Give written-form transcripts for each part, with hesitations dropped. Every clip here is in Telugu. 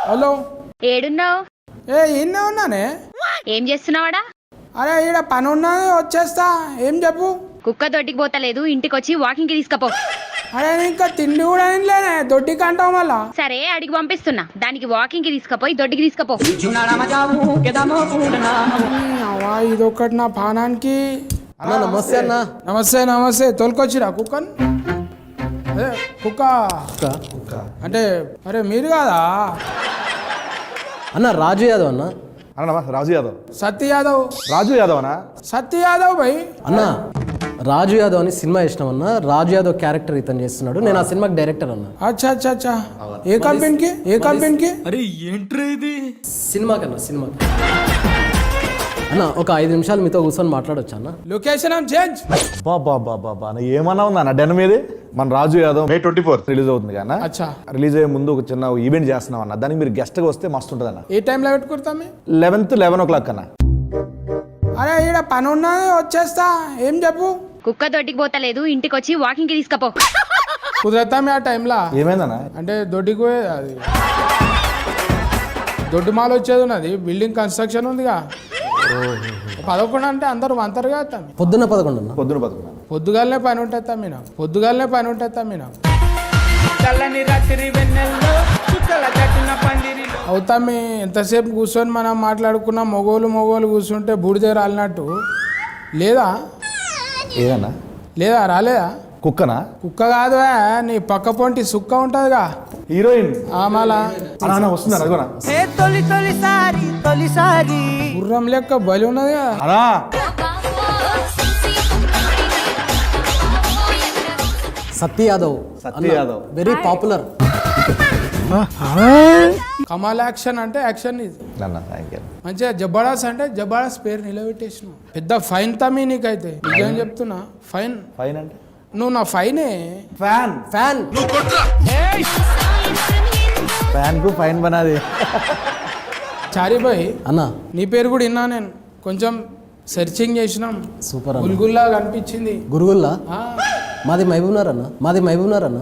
హలో ఏడున్నావు? ఈయనే ఉన్నానే. ఏం చేస్తున్నావాడా? అరే ఈడ పని ఉన్నది వచ్చేస్తా. ఏం చెప్పు. కుక్క దొడ్డికి పోతలేదు, ఇంటికి వచ్చి వాకింగ్ కి తీసుకపో. అరే ఇంకా తిండి కూడా ఇంట్లోనే దొడ్డికి అంటావు మళ్ళా. సరే అడిగి పంపిస్తున్నా, దానికి వాకింగ్ కి తీసుకపోయి దొడ్డికి తీసుకపో. ఇదొకటి నా పానానికి. అన్న నమస్తే అన్న. నమస్తే నమస్తే. తోలుకొచ్చిరా కుక్కని? అదే కుక్క అంటే అరే మీరు కాదా అన్న? రాజు యాదవ్ అన్న. అన్న రాజు యాదవ్. సత్య యాదవ్. రాజు యాదవ్ అన్నా? సత్య యాదవ్ భయ్. అన్న రాజు యాదవ్ అని సినిమా ఇష్టం అన్న. రాజు యాదవ్ క్యారెక్టర్ ఇతను చేస్తున్నాడు. నేను ఆ సినిమాకి డైరెక్టర్ అన్న. అచ్చా అచ్చా అచ్చా. ఏ కంపెనీకి? ఏ కంపెనీకి? అరే ఏంట్రా ఇది? సినిమాకి అన్న, సినిమాకి. అన్న ఒక 5 నిమిషాలు మీతో కూర్చొని మాట్లాడొచ్చా అన్న? Location change. బాబా ఏమన్నా ఉందా అన్న డెన్ మీది? మన రాజు యాదవ్ May 24 రిలీజ్ అవుతుంది కదా. అచ్చా. రిలీజ్ అయ్యే ముందు ఒక చిన్న ఈవెంట్ చేస్తున్నాం అన్న. దానికి మీరు గెస్ట్ గా వస్తే మస్తు ఉంటుంది అన్న. ఏ టైంలో పెట్టుకుంటాం? 11 o'clock అన్న. అరే ఈడ పని ఉన్నది వచ్చేస్తా. ఏం చెప్పు. కుక్క దొడ్డికి పోతలేదు, ఇంటికి వచ్చి వాకింగ్ కి తీసుకపో. కుదరతామే ఆ టైంలో. ఏమైందన్న? అంటే దొడ్డికి పోయే అది దొడ్డి మాల్ వచ్చేది ఉన్నది. బిల్డింగ్ కన్స్ట్రక్షన్ ఉందిగా. 11 అంటే అందరూ వంతరుగా పొద్దున్న 11 అన్న. పొద్దున 11. పొద్దుగాలనే పని ఉంటుంది తమ్మిన. పొద్దుగాలనే పని ఉంటుంది తమ్మిన. అవుతామి ఎంతసేపు కూర్చొని మనం మాట్లాడుకున్న మొగోలు కూర్చుంటే బూడిదే రాలినట్టు లేదా? ఏదన్నా? లేదా రాలేదా? కుక్కనా? కుక్క కాదు, నీ పక్క పొంటి సుక్క ఉంటుందిగా హీరోయిన్. మళ్ళా వస్తుంది అడుగునా? గుర్రం లెక్క బలి ఉన్నది కదా. అనా సత్య యాదవ్. సత్య యాదవ్ వెరీ పాపులర్. కమాల్ యాక్షన్ అంటే యాక్షన్ ఇది. మంచిగా జబర్దస్త్ అంటే జబర్దస్త్ పేరు నిలబెట్టేసినావు. పెద్ద ఫైన్ తమ్మి నీకైతే. నిజం చెప్తున్నా. ఫైన్. ఫైన్ అంటే నువ్వు నా ఫైనే. ఫ్యాన్. ఫ్యాన్. ఫ్యాన్ కు ఫైన్ బనాది. చారిబాయ్ అన్న నీ పేరు కూడా విన్నా నేను. కొంచెం సెర్చింగ్ చేసినాం. సూపర్ అన్న. గుల్గుల్లా కనిపించింది. గురుగుల్లా? మాది మహబూబ్నగర్ అన్న. మాది మహబూబ్నగర్ అన్న.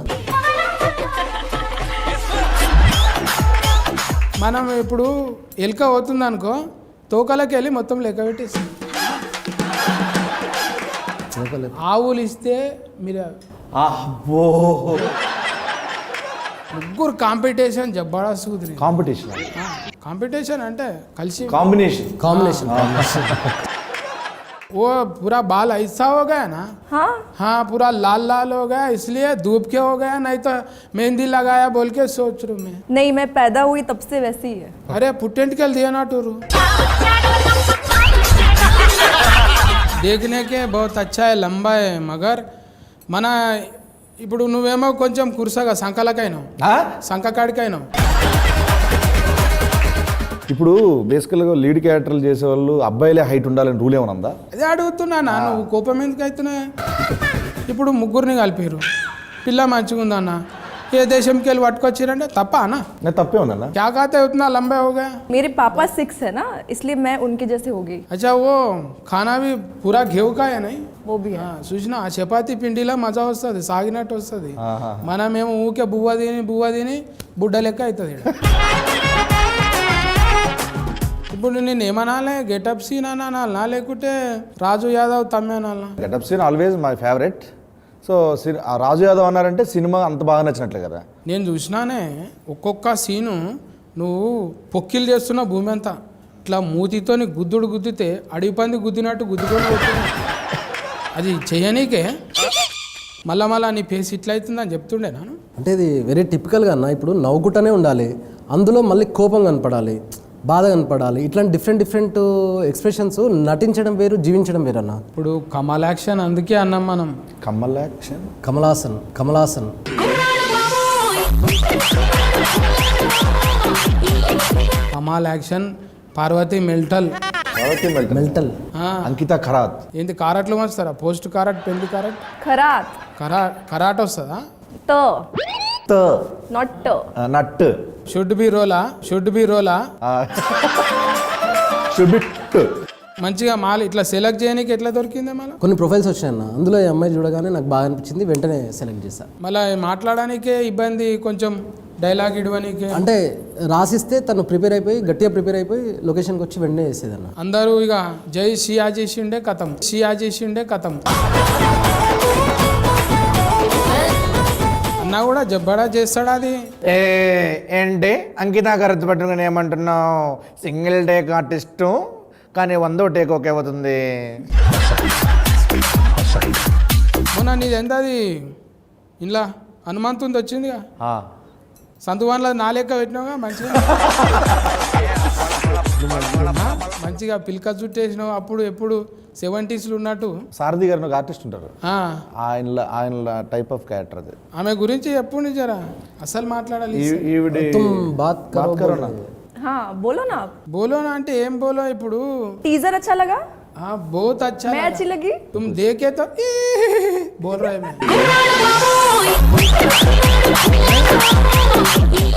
మనం ఇప్పుడు ఎలుక అవుతుంది అనుకో, తోకలకి వెళ్ళి మొత్తం లెక్క పెట్టేసి ఆవులు ఇస్తే మీరు ముగ్గురు కాంపిటీషన్ జబర్దస్త్ కుదిరి. కాంపిటీషన్ అంటే కలిసి కాంబినేషన్. वो पूरा बाल ऐसा हो गया ना. हाँ पूरा लाल हो गया, इसलिए धूप के हो गया. नहीं तो मेहंदी लगाया बोल के सोच रहा हूँ मैं. नहीं, मैं पैदा हुई तब से वैसी ही है. अरे पुटेंट के दिया ना टूरू. देखने के बहुत अच्छा है, लंबा है, मगर మన ఇప్పుడు నువ్వేమో కొంచెం కురుసగా సంకలకైనావు, సంకకాడికైనావు. ఇప్పుడు బేసికల్గా లీడ్ క్యారెక్టర్లు చేసేవాళ్ళు అబ్బాయిలే హైట్ ఉండాలని రూల్ ఏమైనా ఉందా? అదే అడుగుతున్నా. నువ్వు కోపం ఎందుకు అవుతున్నా? ఇప్పుడు ముగ్గురిని కలిపారు, పిల్ల మంచిగా ఉందన్న. ఏ దేశంకి వెళ్ళి పట్టుకొచ్చిరంటే తప్పా అన్న? నేను తప్పే ఉందన్న. क्या कहते उतना लंबे हो गया? मेरे पापा 6 है ना, इसलिए मैं उनके जैसे हो गई. अच्छा वो खाना भी पूरा घेव का है नहीं? वो भी है. చూసినా చపాతి పిండిలో మజా వస్తుంది, సాగినట్టు వస్తుంది. మనమేమో ఊకే బువ్వ తిని బుడ్డ లెక్క అవుతుంది. ఇప్పుడు నేను ఏమనాలే? గెటప్ సీన్ అనాలనా లేకుంటే రాజు యాదవ్ తమ్మి అనాలనా? Getup scene always my favourite. So Raju Yadav అన్నారంటే సినిమా అంత బాగా నచ్చినట్లే కదా. నేను చూసినానే ఒక్కొక్క సీను నువ్వు పొక్కిలు చేస్తున్న భూమి అంతా ఇట్లా మూతితోని గుద్దితే అడవి పంది గుద్దినట్టు గుద్దుకొని పోతున్నావు. అది చేయనీకే మళ్ళా నీ ఫేస్ ఇట్లా అవుతుందని చెప్తుండే నాను. అంటే ఇది వెరీ టిపికల్గా అన్న. ఇప్పుడు నవ్వుకుంటూనే ఉండాలి, అందులో మళ్ళీ కోపం కనపడాలి, బాధ కనపడాలి. ఇట్లాంటి డిఫరెంట్ ఎక్స్ప్రెషన్స్ నటించడం వేరు, జీవించడం వేరు అన్న. ఇప్పుడు కమల్ యాక్షన్ అందుకే అన్నాం మనం. Kamal action, Kamal Haasan. Kamal action. Parvathy mental. Ankita Kharat. ఏంటి కారట్లు వస్తారా? పోస్ట్ కారట్, పెళ్లి కారట్, కరాట్ వస్తుందా? నట్. షుడ్ బి రోలా. మంచిగా మాల్ ఇట్లా సెలెక్ట్ చేయడానికి ఎట్లా దొరికిందే మళ్ళీ? కొన్ని ప్రొఫైల్స్ వచ్చాయన్న, అందులో ఈ అమ్మాయి చూడగానే నాకు బాగా అనిపించింది, వెంటనే సెలెక్ట్ చేశా. మళ్ళీ మాట్లాడడానికే ఇబ్బంది కొంచెం. డైలాగ్ ఇడవనీకే. అంటే రాసిస్తే తను ప్రిపేర్ అయిపోయి గట్టిగా ప్రిపేర్ అయిపోయి లొకేషన్కి వచ్చి వెంటనే వేసేదన్న. అందరూ ఇక జై షియా చేసిండే కథం, షియా చేసిండే కథం. అన్నా కూడా జబ్బడా చేస్తాడా అది. ఏంటి అంకిత కరెక్ట్ పట్టుకుని ఏమంటున్నావు? సింగిల్ టేక్ ఆర్టిస్టు కానీ 100వ టేక్ ఓకే అవుతుంది. మొన్న నీది ఎంత అది ఇలా హనుమంతుంది వచ్చిందిగా, సంతువాన్లో నా లెక్క పెట్టినావుగా మంచిగా. మంచిగా పిల్క చుట్టేసినావు. అప్పుడు ఎప్పుడు 70s ఉన్నట్టు. సారథి గారు ఒక ఆర్టిస్ట్ ఉంటారు, ఆ, ఆయన టైప్ ఆఫ్ క్యారెక్టర్ అది. ఆమె గురించి ఎప్పుడు జరా అసలు మాట్లాడాలి. ఈవిడ तुम बात करो बात करो ना. हाँ बोलो ना आप. బోలోనా అంటే ఏం బోలో ఇప్పుడు. टीजर अच्छा लगा? हाँ बहुत अच्छा मैं लगा। अच्छी लगी? तुम देखे तो बोल रहे मैं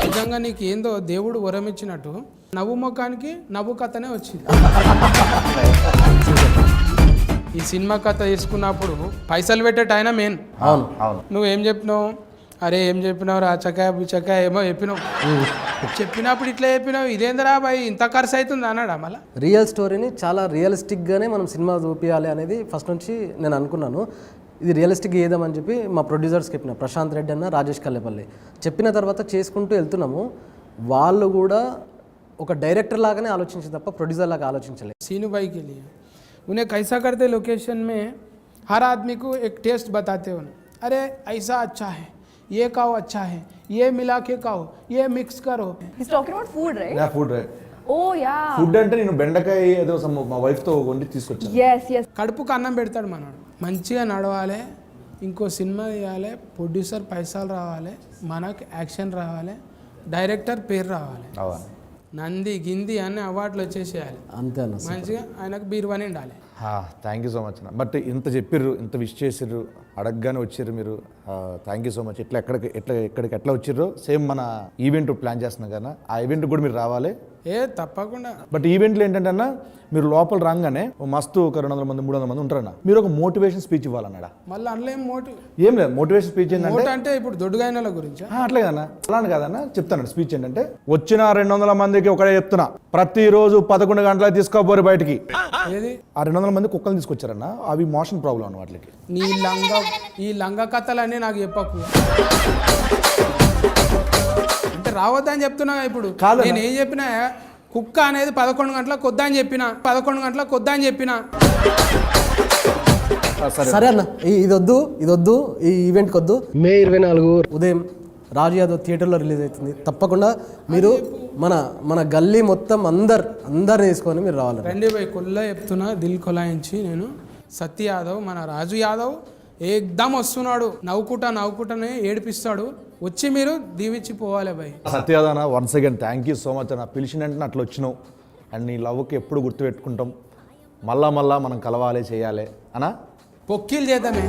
నిజంగా నీకు ఏందో దేవుడు వరం ఇచ్చినట్టు నవ్వు ముఖానికి నవ్వు కథనే వచ్చింది. ఈ సినిమా కథ తీసుకున్నప్పుడు పైసలు పెట్టేట ఆయన మెయిన్. అవును అవును. నువ్వేం చెప్పినావు? అరే ఏం చెప్పినావు రా చకాయ బుచకాయ ఏమో చెప్పినావు. చెప్పినప్పుడు ఇట్లా చెప్పినావు, ఇదేందిరా బాయ్ ఇంత ఖర్చు అవుతుంది అన్నాడా మళ్ళా? రియల్ స్టోరీని చాలా రియలిస్టిక్గానే మనం సినిమా చూపించాలి అనేది ఫస్ట్ నుంచి నేను అనుకున్నాను. ఇది రియలిస్టిక్ ఏదామని చెప్పి మా ప్రొడ్యూసర్స్కి చెప్పిన, ప్రశాంత్ రెడ్డి అన్న రాజేష్ కల్లేపల్లి చెప్పిన తర్వాత చేసుకుంటూ వెళ్తున్నాము. వాళ్ళు కూడా ఒక డైరెక్టర్ లాగానే ఆలోచించారు తప్ప ప్రొడ్యూసర్ లాగా ఆలోచించలేదు. सीनू भाई के लिए उन्हें कैसा करते लोकेशन में हर आदमी को एक टेस्ट बताते हो ना, अरे ऐसा अच्छा है, ये खाओ अच्छा है, ये मिला के खाओ, ये मिक्स करो. He's talking about food, right? Food Oh yeah. Food అంటే నేను బెండకాయ ఏదో మా వైఫ్తో వండి తీసుకొచ్చాను. Yes yes. కడుపుకు అన్నం పెడతాడు మనోడు. మంచిగా నడవాలి, ఇంకో సినిమా తీయాలి, ప్రొడ్యూసర్ పైసలు రావాలి, మనకు యాక్షన్ రావాలి, డైరెక్టర్ పేరు రావాలి, అవును. నంది గింది అన్ని అవార్డులు వచ్చేసేయాలి. అంతే అన్న. మంచిగా ఆయనకు బీరువాని ఉండాలి. థ్యాంక్ యూ సో మచ్ అన్న. బట్ ఇంత చెప్పిర్రు, ఇంత విష్ చేసిర్రు, అడగగానే వచ్చిర్రు మీరు. Thank you so much. ఇక్కడికి ఎట్లా వచ్చిర్రు సేమ్ మన ఈవెంట్ ప్లాన్ చేస్తున్నాం కదా, ఆ ఈవెంట్ కూడా మీరు రావాలి. తప్పకుండా. బట్ ఈవెంట్లో ఏంటంటే అన్న, మీరు లోపల రాగానే ఓ మస్తు ఒక 200 మంది 300 మంది ఉంటారన్న, మీరు ఒక మోటివేషన్ స్పీచ్ ఇవ్వాలన్నాడా. మళ్ళీ అందులో ఏం మోటివ్ ఏం లేదు, మోటివేషన్ స్పీచ్ ఏంటంటే అంటే ఇప్పుడు దొడ్డుగాయనల గురించి అట్లే కదన్నా, అలానే కాదన్న చెప్తాను. స్పీచ్ ఏంటంటే, వచ్చిన 200 మందికి ఒకటే చెప్తున్నా, ప్రతిరోజు 11 గంటలకు తీసుకోపోరు బయటికి. ఏది ఆ 200 మంది కుక్కలు తీసుకొచ్చారన్న, అవి మోషన్ ప్రాబ్లం అన్న వాటికి. ఈ లంగ కథలన్నీ నాకు చెప్పకు. అంటే రావద్దని చెప్తున్నా ఇప్పుడు. కాదన్న. నేను ఏం చెప్పినా, కుక్క అనేది 11 గంటలకు కొద్దా అని చెప్పిన, 11 గంటలకు కొద్దా అని చెప్పిన. సరే అన్న, ఇదొద్దు, ఈ ఈవెంట్కి వద్దు. మే 24 ఉదయం రాజు యాదవ్ థియేటర్లో రిలీజ్ అవుతుంది. తప్పకుండా మీరు మన గల్లీ మొత్తం అందరిని తీసుకొని మీరు రావాలి. రండి పోయి కొల్లా చెప్తున్నా, దిల్ కొలాయించి నేను. సత్య యాదవ్ మన రాజు యాదవ్ ఏకదమ్ వస్తున్నాడు, నవ్వుకుంటానే ఏడిపిస్తాడు. వచ్చి మీరు దీవించి పోవాలి భయ్. సత్యాదన once again thank you so much అన్న. పిలిచినంటే అట్లా వచ్చినావు, అండ్ నీ లవ్కి ఎప్పుడు గుర్తుపెట్టుకుంటాం. మళ్ళా మనం కలవాలి, చేయాలి అన్నా. పొక్కిలు చేద్దామే.